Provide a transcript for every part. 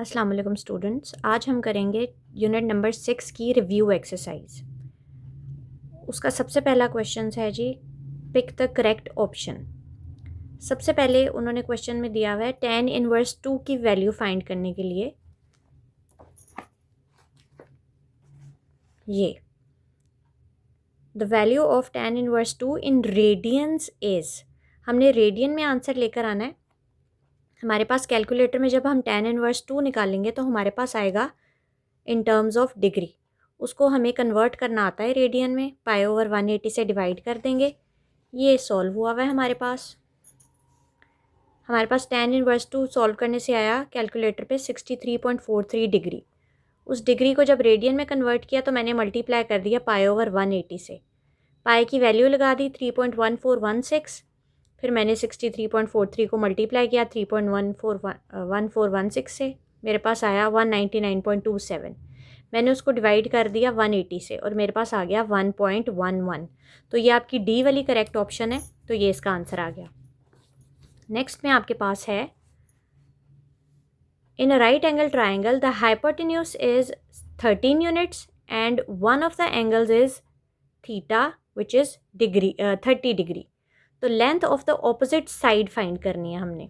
अस्सलाम वालेकुम स्टूडेंट्स। आज हम करेंगे यूनिट नंबर 6 की रिव्यू एक्सरसाइज। उसका सबसे पहला क्वेश्चन है जी, पिक द करेक्ट ऑप्शन। सबसे पहले उन्होंने क्वेश्चन में दिया हुआ है tan इनवर्स 2 की वैल्यू फाइंड करने के लिए ये the value of tan inverse 2 in radiance is. हमने रेडियन में आंसर लेकर आना है। हमारे पास कैलकुलेटर में जब हम tan इनवर्स 2 निकालेंगे तो हमारे पास आएगा इन टर्म्स ऑफ डिग्री। उसको हमें कन्वर्ट करना आता है रेडियन में, π/180 से डिवाइड कर देंगे। ये सॉल्व हुआ हुआ है हमारे पास tan इनवर्स 2 सॉल्व करने से आया कैलकुलेटर पे 63.43 डिग्री। उस डिग्री को जब रेडियन में कन्वर्ट किया तो मैंने मल्टीप्लाई कर दिया π/180 से। पाई की वैल्यू लगा दी 3.1416, फिर मैंने 63.43 को मल्टीप्लाई किया 3.1416 से, मेरे पास आया 199.27। मैंने उसको डिवाइड कर दिया 180 से और मेरे पास आ गया 1.11। तो ये आपकी डी वाली करेक्ट ऑप्शन है, तो ये इसका आंसर आ गया। नेक्स्ट में आपके पास है in a right angle triangle the hypotenuse is 13 units and one of the angles is theta which is 30 degree. तो length of the opposite side find करनी है हमने।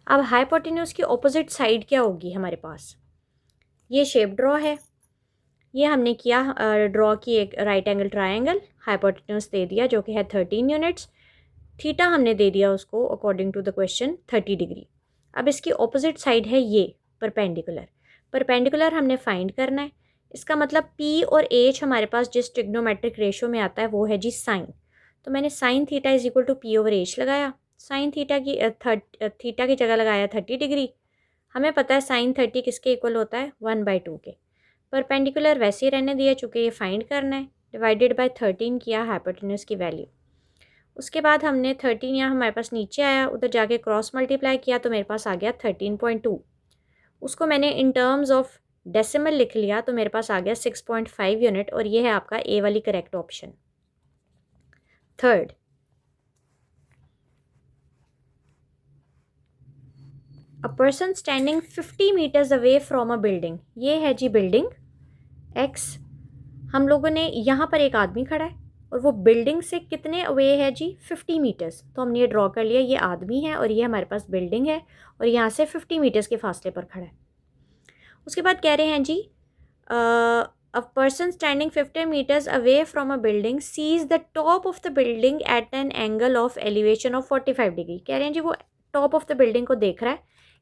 अब हाइपोटेन्यूज की ऑपोजिट साइड क्या होगी हमारे पास? ये शेप ड्रॉ है, ये हमने किया ड्रॉ की एक राइट एंगल ट्राइंगल, हाइपोटेन्यूज दे दिया जो कि है 13 यूनिट्स, थीटा हमने दे दिया उसको according to the question 30 degree. अब इसकी ऑपोजिट साइड है ये परपेंडिकुलर हमने फाइंड करना है। इसका मतलब पी और एच हमारे पास जिस ट्रिग्नोमेट्रिक रेशो में आता है वो है जी साइन। तो मैंने sine theta is equal to P/H लगाया। साइन थीटा की जगह लगाया 30 डिग्री। हमें पता है साइन 30 किसके इक्वल होता है 1/2 के। परपेंडिकुलर वैसे ही रहने दिया चूँकि ये फाइंड करना है, डिवाइडेड बाय 13 किया हाइपोटेन्यूज की वैल्यू। उसके बाद हमने 13 यहाँ हमारे पास नीचे आया, उधर जाके क्रॉस मल्टीप्लाई किया तो मेरे पास आ गया 13.2। उसको मैंने इन टर्म्स ऑफ डेसिमल लिख लिया तो मेरे पास आ गया 6.5 यूनिट, और ये है आपका ए वाली correct option. Third, a person standing 50 metres away from a building. ये है जी बिल्डिंग एक्स। हम लोगों ने यहाँ पर एक आदमी खड़ा है और वो बिल्डिंग से कितने अवे है जी 50 मीटर्स। तो हमने ये ड्रॉ कर लिया, ये आदमी है और ये हमारे पास बिल्डिंग है और यहाँ से 50 मीटर्स के फासले पर खड़ा है। उसके बाद कह रहे हैं जी a person standing 50 meters away from a building sees the top of the building at an angle of elevation of 45 degree. कह रहे हैं जी वो टॉप ऑफ द बिल्डिंग को देख रहा है,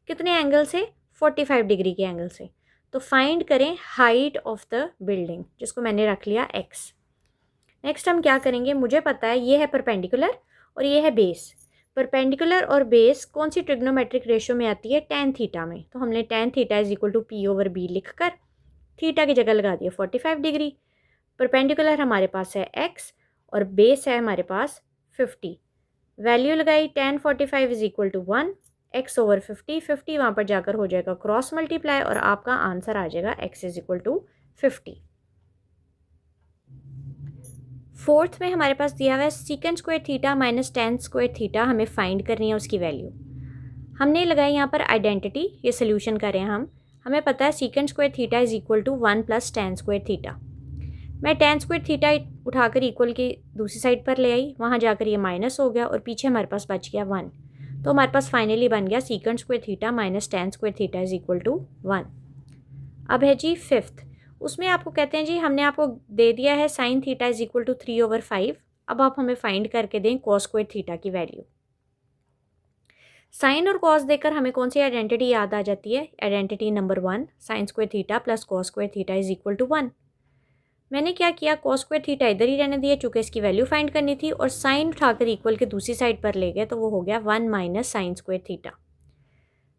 कितने एंगल से 45 डिग्री के एंगल से। तो फाइंड करें हाइट ऑफ द बिल्डिंग, जिसको मैंने रख लिया x। नेक्स्ट हम क्या करेंगे, मुझे पता है ये है परपेंडिकुलर और ये है बेस। परपेंडिकुलर और बेस कौन सी ट्रिग्नोमेट्रिक रेशो में आती है? tan थीटा में। तो हमने tan theta is equal to P/B लिख कर थीटा की जगह लगा दिया 45 डिग्री। परपेंडिकुलर हमारे पास है x और बेस है हमारे पास 50। वैल्यू लगाई tan 45 is equal to 1, x/50, 50 वहाँ पर जाकर हो जाएगा क्रॉस मल्टीप्लाई और आपका आंसर आ जाएगा x is equal to 50। Fourth में हमारे पास दिया हुआ है secant square theta minus tan square theta, हमें फाइंड करनी है उसकी वैल्यू। हमने लगाई यहाँ पर आइडेंटिटी, ये सोल्यूशन करें हम। हमें पता है secant square theta is equal to 1 + tan square theta. मैं tan स्क्वायर थीटा उठाकर इक्वल की दूसरी साइड पर ले आई, वहाँ जाकर ये माइनस हो गया और पीछे हमारे पास बच गया 1। तो हमारे पास फाइनली बन गया secant square theta minus tan square theta is equal to 1। अब है जी फिफ्थ, उसमें आपको कहते हैं जी हमने आपको दे दिया है sine theta is equal to 3/5। अब आप हमें फाइंड करके दें कॉस स्क्वायर थीटा की वैल्यू। साइन और कॉस देकर हमें कौन सी आइडेंटिटी याद आ जाती है? Identity number 1, sine square theta plus cos square theta is equal to 1। मैंने क्या किया, कॉस स्क्वायर थीटा इधर ही रहने दिया चूँकि इसकी वैल्यू फाइंड करनी थी, और साइन उठाकर इक्वल के दूसरी साइड पर ले गए तो वो हो गया 1 - sign square theta.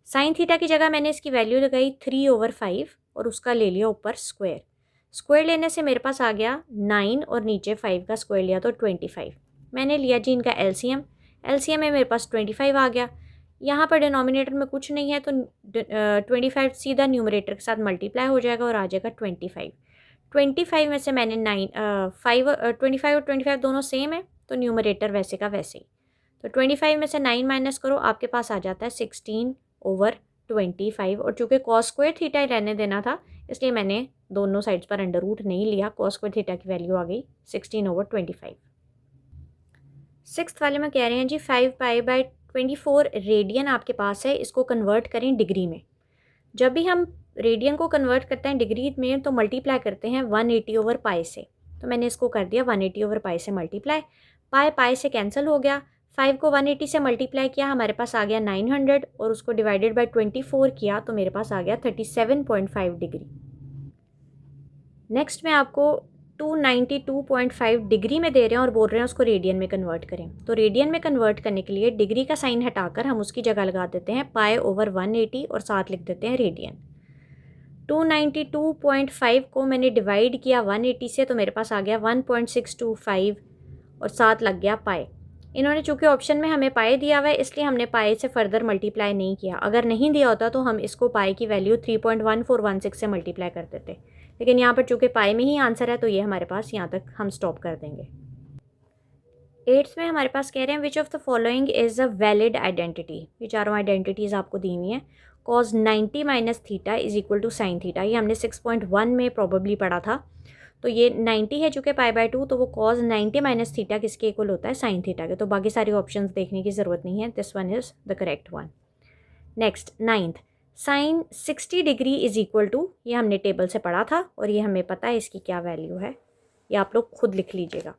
Sine theta की जगह मैंने इसकी वैल्यू लगाई 3/5 और उसका ले लिया ऊपर स्क्वायर। स्क्वायर लेने से मेरे पास आ गया 9 और नीचे 5 का स्क्वायर लिया तो 25। मैंने लिया जी इनका एलसीएम में मेरे पास 25 आ गया। यहाँ पर डिनोमिनेटर में कुछ नहीं है तो 25 सीधा न्यूमरेटर के साथ मल्टीप्लाई हो जाएगा और आ जाएगा 25। 25 में से मैंने 25 और 25 दोनों सेम है तो न्यूमरेटर वैसे का वैसे ही। तो 25 में से 9 माइनस करो, आपके पास आ जाता है 16/9। 25 और चूँकि कॉस स्क्वायर थीटा रहने देना था इसलिए मैंने दोनों साइड्स पर अंडर रूट नहीं लिया। कॉस स्क्वायर थीटा की वैल्यू आ गई 16/25। सिक्स्थ वाले में कह रहे हैं जी 5π/24 रेडियन आपके पास है, इसको कन्वर्ट करें डिग्री में। जब भी हम रेडियन को कन्वर्ट करते हैं डिग्री में तो मल्टीप्लाई करते हैं 180/π से। तो मैंने इसको कर दिया 180/π से मल्टीप्लाई। पाई से कैंसिल हो गया। 5 को 180 से मल्टीप्लाई किया, हमारे पास आ गया 900 और उसको डिवाइडेड बाय 24 किया तो मेरे पास आ गया 37.5 डिग्री। नेक्स्ट मैं आपको 292.5 डिग्री में दे रहे हैं और बोल रहे हैं उसको रेडियन में कन्वर्ट करें। तो रेडियन में कन्वर्ट करने के लिए डिग्री का साइन हटाकर हम उसकी जगह लगा देते हैं π/180 और साथ लिख देते हैं रेडियन। 292.5 को मैंने डिवाइड किया 180 से तो मेरे पास आ गया 1.625 और साथ लग गया पाई। इन्होंने चूँकि ऑप्शन में हमें पाई दिया हुआ है इसलिए हमने पाई से फर्दर मल्टीप्लाई नहीं किया। अगर नहीं दिया होता तो हम इसको पाई की वैल्यू 3.1416 से मल्टीप्लाई कर देते, लेकिन यहाँ पर चूँकि पाई में ही आंसर है तो ये हमारे पास यहाँ तक हम स्टॉप कर देंगे। 8th में हमारे पास कह रहे हैं which of the following is a valid identity. ये चारों आइडेंटिटीज़ आपको दी हुई हैं। cos 90 minus theta is equal to sine theta, ये हमने 6.1 में प्रॉबेबली पढ़ा था। तो ये 90 है चूँकि π/2 तो वो cos 90 माइनस थीटा किसके इक्वल होता है, साइन थीटा के। तो बाकी सारी ऑप्शंस देखने की ज़रूरत नहीं है, this one is the correct one. Next 9th, sine 60 degree is equal to, ये हमने टेबल से पढ़ा था और ये हमें पता है इसकी क्या वैल्यू है, ये आप लोग खुद लिख लीजिएगा।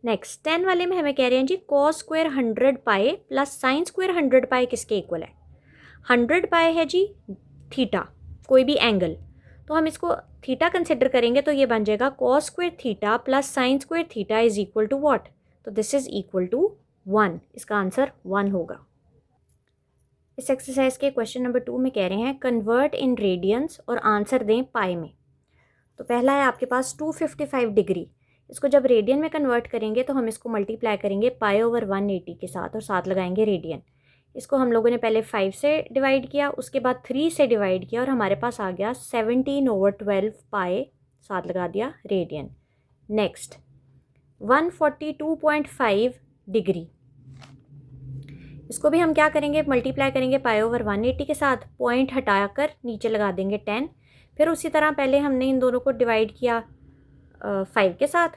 नेक्स्ट 10 वाले में हमें कह रहे हैं जी cos square 100π plus sine square 100π किसके इक्वल है। 100π है जी थीटा, कोई भी एंगल, तो हम इसको थीटा कंसिडर करेंगे तो ये बन जाएगा cos square theta plus sine square theta is equal to what, तो दिस इज इक्वल टू 1। इसका आंसर 1 होगा। इस एक्सरसाइज के क्वेश्चन नंबर 2 में कह रहे हैं कन्वर्ट इन रेडियंस और आंसर दें पाई में। तो पहला है आपके पास 255 डिग्री, इसको जब रेडियन में कन्वर्ट करेंगे तो हम इसको मल्टीप्लाई करेंगे π/180 के साथ और साथ लगाएंगे रेडियन। इसको हम लोगों ने पहले 5 से डिवाइड किया, उसके बाद 3 से डिवाइड किया और हमारे पास आ गया 17/12π, साथ लगा दिया रेडियन। नेक्स्ट 142.5 डिग्री, इसको भी हम क्या करेंगे, मल्टीप्लाई करेंगे π/180 के साथ, पॉइंट हटाकर नीचे लगा देंगे 10। फिर उसी तरह पहले हमने इन दोनों को डिवाइड किया 5 के साथ,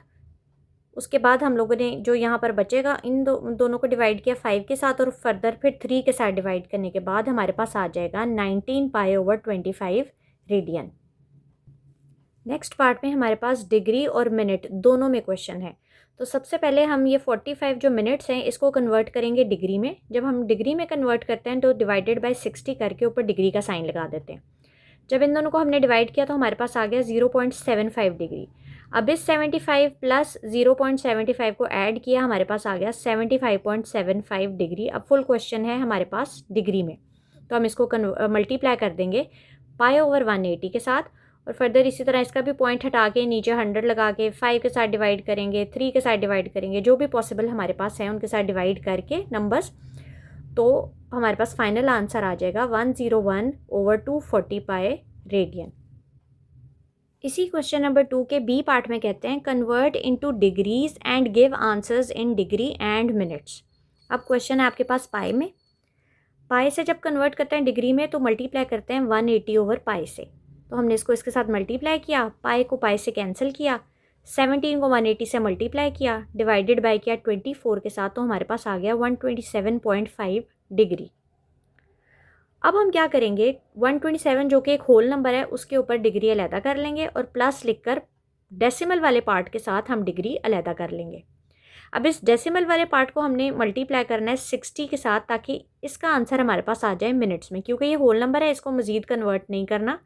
उसके बाद हम लोगों ने जो यहाँ पर बचेगा इन दोनों को डिवाइड किया 5 के साथ और फर्दर फिर 3 के साथ डिवाइड करने के बाद हमारे पास आ जाएगा 19π/25 रेडियन। नेक्स्ट पार्ट में हमारे पास डिग्री और मिनट दोनों में क्वेश्चन है। तो सबसे पहले हम ये 45 जो मिनट्स हैं इसको कन्वर्ट करेंगे डिग्री में। जब हम डिग्री में कन्वर्ट करते हैं तो डिवाइडेड बाय 60 करके ऊपर डिग्री का साइन लगा देते हैं। जब इन दोनों को हमने डिवाइड किया तो हमारे पास आ गया 0.75 डिग्री। अब इस 75 प्लस 0.75 को ऐड किया, हमारे पास आ गया 75.75 डिग्री। अब फुल क्वेश्चन है हमारे पास डिग्री में, तो हम इसको मल्टीप्लाई कर देंगे π/180 के साथ और फर्दर इसी तरह इसका भी पॉइंट हटा के नीचे 100 लगा के 5 के साथ डिवाइड करेंगे, 3 के साथ डिवाइड करेंगे, जो भी पॉसिबल हमारे पास है उनके साथ डिवाइड करके नंबर्स, तो हमारे पास फाइनल आंसर आ जाएगा 101/240π रेडियन। इसी क्वेश्चन नंबर 2 के बी पार्ट में कहते हैं convert into degrees and give answers in degree and minutes. अब क्वेश्चन है आपके पास पाई में। पाई से जब कन्वर्ट करते हैं डिग्री में तो मल्टीप्लाई करते हैं 180/π से। तो हमने इसको इसके साथ मल्टीप्लाई किया, पाई को पाई से कैंसिल किया, 17 को 180 से मल्टीप्लाई किया, डिवाइडेड बाय किया 24 के साथ, तो हमारे पास आ गया 127.5 डिग्री। अब हम क्या करेंगे, 127 जो कि एक होल नंबर है उसके ऊपर डिग्री अलहदा कर लेंगे और प्लस लिखकर डेसिमल वाले पार्ट के साथ हम डिग्री अलहदा कर लेंगे। अब इस डेसिमल वाले पार्ट को हमने मल्टीप्लाई करना है 60 के साथ ताकि इसका आंसर हमारे पास आ जाए मिनट्स में। क्योंकि ये होल नंबर है इसको मज़ीद कन्वर्ट नहीं करना,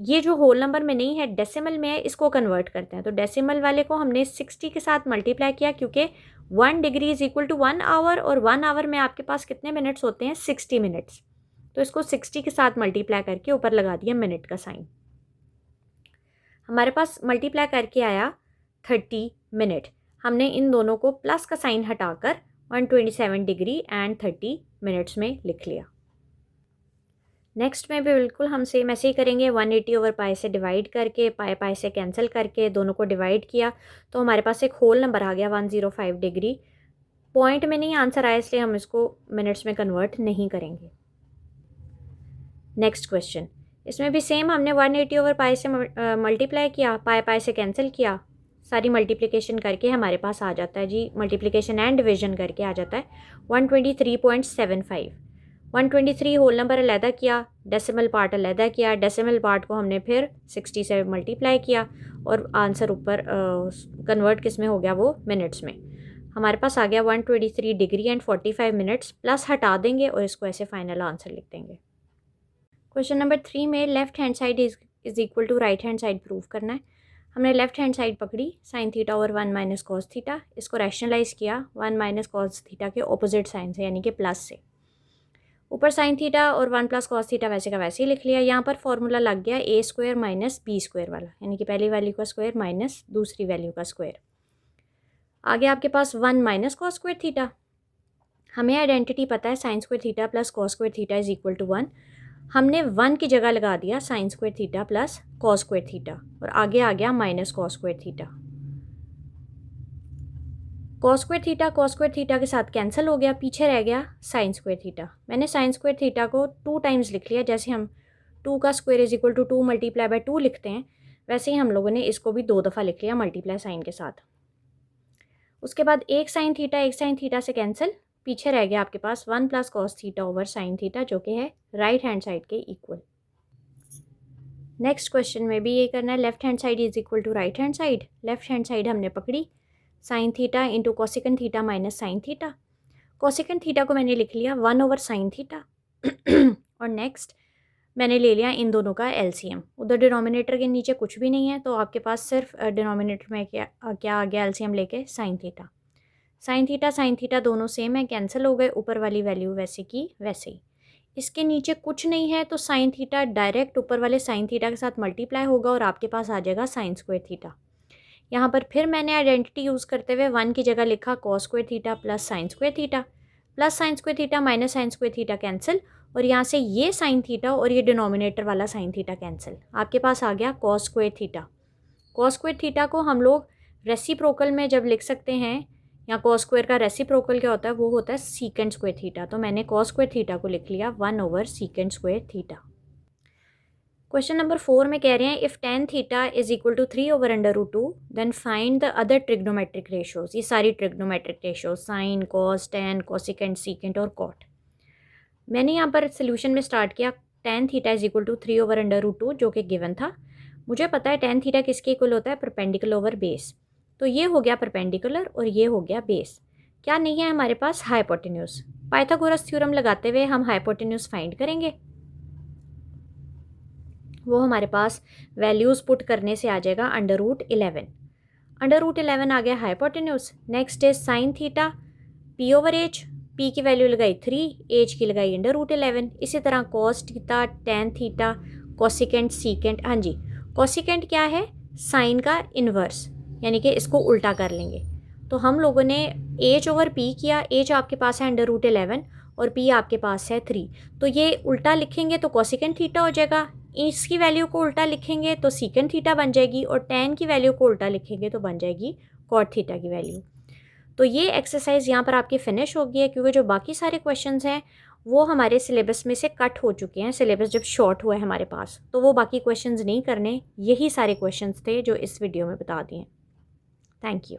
ये जो होल नंबर में नहीं है डेसिमल में है इसको कन्वर्ट करते हैं। तो डेसिमल वाले को हमने 60 के साथ मल्टीप्लाई किया क्योंकि 1 degree is equal to 1 hour और 1 आवर में आपके पास कितने मिनट्स होते हैं, 60 मिनट्स। तो इसको 60 के साथ मल्टीप्लाई करके ऊपर लगा दिया मिनट का साइन। हमारे पास मल्टीप्लाई करके आया 30 मिनट। हमने इन दोनों को प्लस का साइन हटाकर 127 डिग्री एंड 30 मिनट्स में लिख लिया। नेक्स्ट में भी बिल्कुल हम सेम ऐसे ही करेंगे, 180/π से डिवाइड करके पाई से कैंसिल करके दोनों को डिवाइड किया तो हमारे पास एक होल नंबर आ गया 105 डिग्री। पॉइंट में नहीं आंसर आया इसलिए हम इसको मिनट्स में कन्वर्ट नहीं करेंगे। नेक्स्ट क्वेश्चन, इसमें भी सेम हमने 180 ओवर पाई से मल्टीप्लाई किया, पाई से कैंसिल किया, सारी मल्टीप्लिकेशन करके हमारे पास आ जाता है जी, मल्टीप्लिकेशन एंड डिवीजन करके आ जाता है 123.75। 123 होल नंबर अलहदा किया, डेसिमल पार्ट अलहदा किया, डेसिमल पार्ट को हमने फिर 60 से मल्टीप्लाई किया और आंसर ऊपर कन्वर्ट किस में हो गया, वो मिनट्स में। हमारे पास आ गया 123 डिग्री एंड 45 मिनट्स, प्लस हटा देंगे और इसको ऐसे फाइनल आंसर लिख देंगे। क्वेश्चन नंबर 3 में left hand side is equal to right hand side prove करना है। हमने लेफ्ट हैंड साइड पकड़ी साइन थीटा और 1 माइनस कॉस थीटा, इसको रैशनलाइज किया 1 माइनस कॉस थीटा के ऑपोजिट साइन से, यानी कि प्लस से। ऊपर साइन थीटा और 1 प्लस कॉस थीटा वैसे का वैसे ही लिख लिया। यहाँ पर फॉर्मूला लग गया a square minus b square वाला, यानी कि पहली वैल्यू का स्क्वायर माइनस दूसरी वैल्यू का स्क्वायर। आगे आपके पास 1 माइनस कॉस स्क्वायर थीटा, हमें आइडेंटिटी पता है sine square theta plus cos square theta is equal to 1। हमने 1 की जगह लगा दिया sine square theta plus cos square theta और आगे आ गया minus cos square theta. Cos square theta के साथ कैंसिल हो गया, पीछे रह गया साइन स्क्वायर थीटा। मैंने साइन स्क्वायर थीटा को 2 टाइम्स लिख लिया, जैसे हम 2 का square is equal to 2 multiply by 2 लिखते हैं, वैसे ही हम लोगों ने इसको भी 2 दफ़ा लिख लिया मल्टीप्लाई साइन के साथ। उसके बाद एक साइन थीटा से कैंसिल, पीछे रह गया आपके पास 1 plus cos theta over sine theta, जो कि है राइट हैंड साइड के इक्वल। नेक्स्ट क्वेश्चन में भी ये करना है, left hand side is equal to right hand side. Left hand side हमने पकड़ी sine theta into cosecant theta minus sine theta. Cosecant theta को मैंने लिख लिया 1 ओवर साइन थीटा और नेक्स्ट मैंने ले लिया इन दोनों का एलसीएम। उधर डिनोमिनेटर के नीचे कुछ भी नहीं है, तो आपके पास सिर्फ डिनोमिनेटर में क्या आ गया, एलसीएम लेके साइन थीटा दोनों सेम है, कैंसिल हो गए, ऊपर वाली वैल्यू वैसे की वैसे ही। इसके नीचे कुछ नहीं है तो साइन थीटा डायरेक्ट ऊपर वाले साइन थीटा के साथ मल्टीप्लाई होगा और आपके पास आ जाएगा साइन स्क्वायर थीटा। यहाँ पर फिर मैंने आइडेंटिटी यूज़ करते हुए 1 की जगह लिखा cos square theta plus sine square theta, plus sine square theta minus sign square theta cancel, और यहाँ से ये साइन थीटा और ये डिनोमिनेटर वाला साइन थीटा कैंसिल। आपके पास आ गया cos square theta. Cos square theta को हम लोग रेसिप्रोकल में जब लिख सकते हैं, या कॉस स्क्वायर का रेसिप्रोकल क्या होता है, वो होता है सीकेंट स्क्वायर थीटा। तो मैंने कॉस स्क्वायर थीटा को लिख लिया 1 over secant square theta. Question number 4 में कह रहे हैं if tan theta is equal to 3 over under root 2 then find the other trigonometric ratios. ये सारी trigonometric ratios sine, cos, tan, cosecant, secant और कॉट। मैंने यहाँ पर सोल्यूशन में स्टार्ट किया tan theta is equal to 3 over under root 2, जो कि गिवन था। मुझे पता है tan थीटा किसके इक्वल होता है, परपेंडिकुलर ओवर बेस। तो ये हो गया परपेंडिकुलर और ये हो गया बेस। क्या नहीं है हमारे पास, हाइपोटेन्यूज। पाइथागोरस थ्योरम लगाते हुए हम हाइपोटेन्यूज फाइंड करेंगे। वो हमारे पास वैल्यूज़ पुट करने से आ जाएगा अंडर रूट 11। अंडर रूट 11 आ गया hypotenuse. Next is sine theta P over H, P की वैल्यू लगाई 3, एच की लगाई अंडर रूट 11। इसी तरह cos theta, tan theta, cosecant, secant. हाँ जी, कोसिकेंट क्या है, साइन का इन्वर्स, यानी कि इसको उल्टा कर लेंगे। तो हम लोगों ने एच ओवर पी किया, एच आपके पास है अंडर रूट 11 और पी आपके पास है 3, तो ये उल्टा लिखेंगे तो कोसिकेंट थीटा हो जाएगा। इसकी वैल्यू को उल्टा लिखेंगे तो सीकेंट थीटा बन जाएगी और टैन की वैल्यू को उल्टा लिखेंगे तो बन जाएगी कॉट थीटा की वैल्यू। तो ये एक्सरसाइज यहाँ पर आपकी फिनिश हो गई है, क्योंकि जो बाकी सारे क्वेश्चंस हैं वो हमारे सिलेबस में से कट हो चुके हैं। सिलेबस जब शॉर्ट हुआ है हमारे पास, तो वो बाकी क्वेश्चंस नहीं करने, यही सारे क्वेश्चंस थे जो इस वीडियो में बता दिए। Thank you.